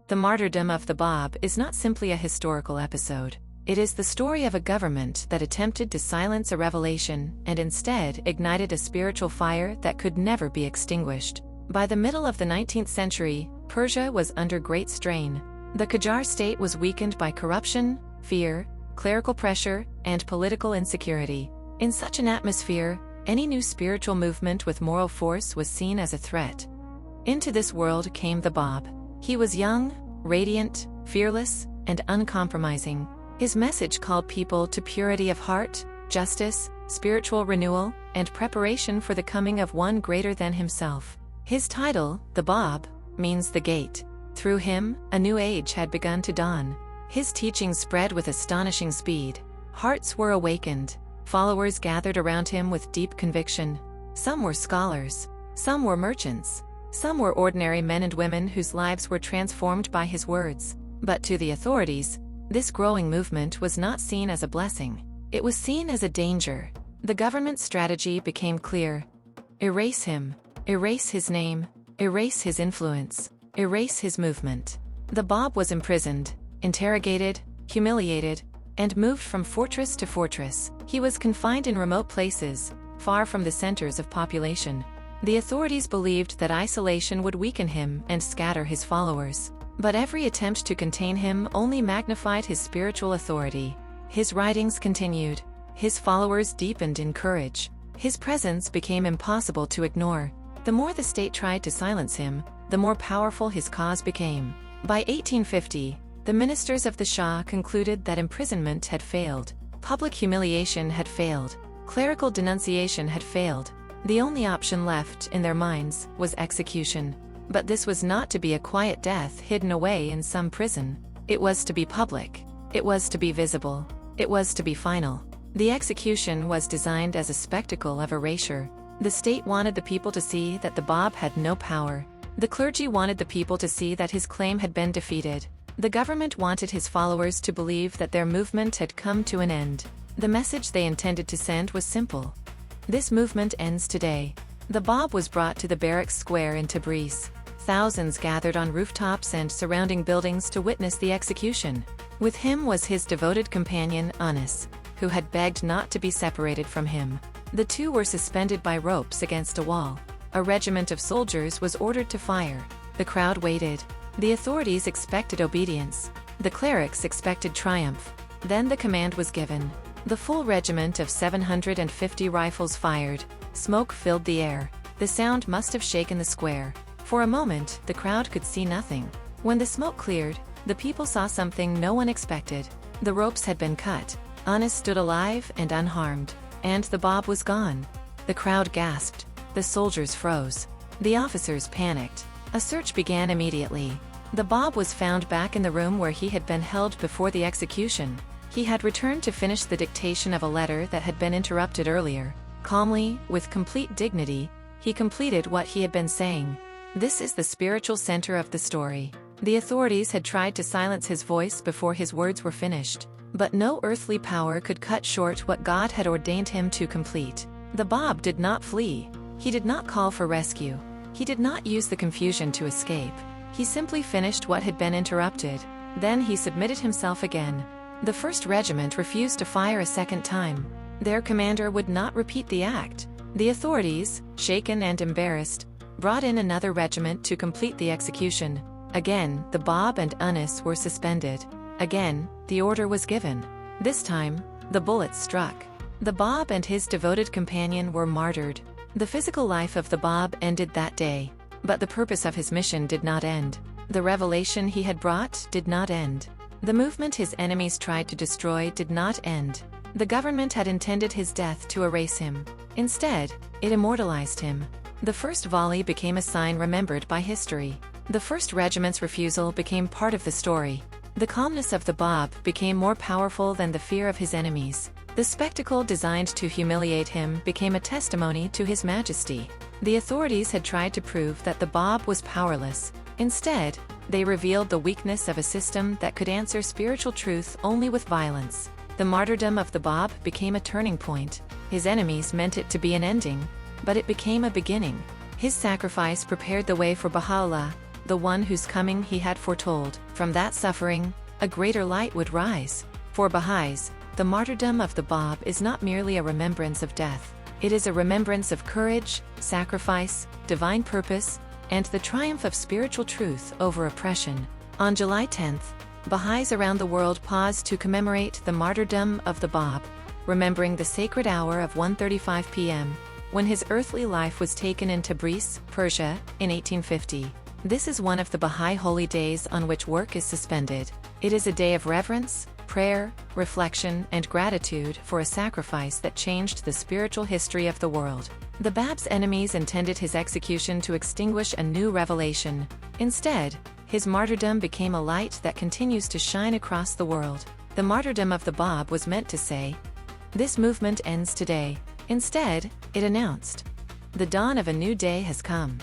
The martyrdom of the Bab is not simply a historical episode. It is the story of a government that attempted to silence a revelation and instead ignited a spiritual fire that could never be extinguished. By the middle of the 19th century, Persia was under great strain. The Qajar state was weakened by corruption, fear, clerical pressure, and political insecurity. In such an atmosphere, any new spiritual movement with moral force was seen as a threat. Into this world came the Bab. He was young, radiant, fearless, and uncompromising. His message called people to purity of heart, justice, spiritual renewal, and preparation for the coming of one greater than himself. His title, the Bab, means the gate. Through him, a new age had begun to dawn. His teachings spread with astonishing speed. Hearts were awakened. Followers gathered around him with deep conviction. Some were scholars. Some were merchants. Some were ordinary men and women whose lives were transformed by his words. But to the authorities, this growing movement was not seen as a blessing. It was seen as a danger. The government's strategy became clear. Erase him. Erase his name. Erase his influence. Erase his movement. The Bab was imprisoned, interrogated, humiliated, and moved from fortress to fortress. He was confined in remote places, far from the centers of population. The authorities believed that isolation would weaken him and scatter his followers. But every attempt to contain him only magnified his spiritual authority. His writings continued. His followers deepened in courage. His presence became impossible to ignore. The more the state tried to silence him, the more powerful his cause became. By 1850, the ministers of the Shah concluded that imprisonment had failed. Public humiliation had failed. Clerical denunciation had failed. The only option left in their minds was execution. But this was not to be a quiet death hidden away in some prison. It was to be public. It was to be visible. It was to be final. The execution was designed as a spectacle of erasure. The state wanted the people to see that the Bab had no power. The clergy wanted the people to see that his claim had been defeated. The government wanted his followers to believe that their movement had come to an end. The message they intended to send was simple. This movement ends today. The Bab was brought to the barracks square in Tabriz. Thousands gathered on rooftops and surrounding buildings to witness the execution. With him was his devoted companion, Anas, who had begged not to be separated from him. The two were suspended by ropes against a wall. A regiment of soldiers was ordered to fire. The crowd waited. The authorities expected obedience. The clerics expected triumph. Then the command was given. The full regiment of 750 rifles fired. Smoke filled the air. The sound must have shaken the square. For a moment, the crowd could see nothing. When the smoke cleared, the people saw something no one expected. The ropes had been cut. Anas stood alive and unharmed. And the Bab was gone. The crowd gasped. The soldiers froze. The officers panicked. A search began immediately. The Bab was found back in the room where he had been held before the execution. He had returned to finish the dictation of a letter that had been interrupted earlier. Calmly, with complete dignity, he completed what he had been saying. This is the spiritual center of the story. The authorities had tried to silence his voice before his words were finished. But no earthly power could cut short what God had ordained him to complete. The Bab did not flee. He did not call for rescue. He did not use the confusion to escape. He simply finished what had been interrupted. Then he submitted himself again. The first regiment refused to fire a second time. Their commander would not repeat the act. The authorities, shaken and embarrassed, brought in another regiment to complete the execution. Again, the Bab and Anas were suspended. Again, the order was given. This time, the bullets struck. The Bab and his devoted companion were martyred. The physical life of the Bab ended that day. But the purpose of his mission did not end. The revelation he had brought did not end. The movement his enemies tried to destroy did not end. The government had intended his death to erase him. Instead, it immortalized him. The first volley became a sign remembered by history. The first regiment's refusal became part of the story. The calmness of the Bab became more powerful than the fear of his enemies. The spectacle designed to humiliate him became a testimony to his majesty. The authorities had tried to prove that the Bab was powerless. Instead, they revealed the weakness of a system that could answer spiritual truth only with violence. The martyrdom of the Bab became a turning point. His enemies meant it to be an ending, but it became a beginning. His sacrifice prepared the way for Baha'u'llah, the one whose coming he had foretold. From that suffering, a greater light would rise. For Baha'is, the martyrdom of the Bab is not merely a remembrance of death. It is a remembrance of courage, sacrifice, divine purpose, and the triumph of spiritual truth over oppression. On July 10th, Baha'is around the world pause to commemorate the martyrdom of the Bab, remembering the sacred hour of 1:35 p.m., when his earthly life was taken in Tabriz, Persia, in 1850. This is one of the Bahá'í holy days on which work is suspended. It is a day of reverence, prayer, reflection, and gratitude for a sacrifice that changed the spiritual history of the world. The Bab's enemies intended his execution to extinguish a new revelation. Instead, his martyrdom became a light that continues to shine across the world. The martyrdom of the Bab was meant to say, "This movement ends today." Instead, it announced, "The dawn of a new day has come."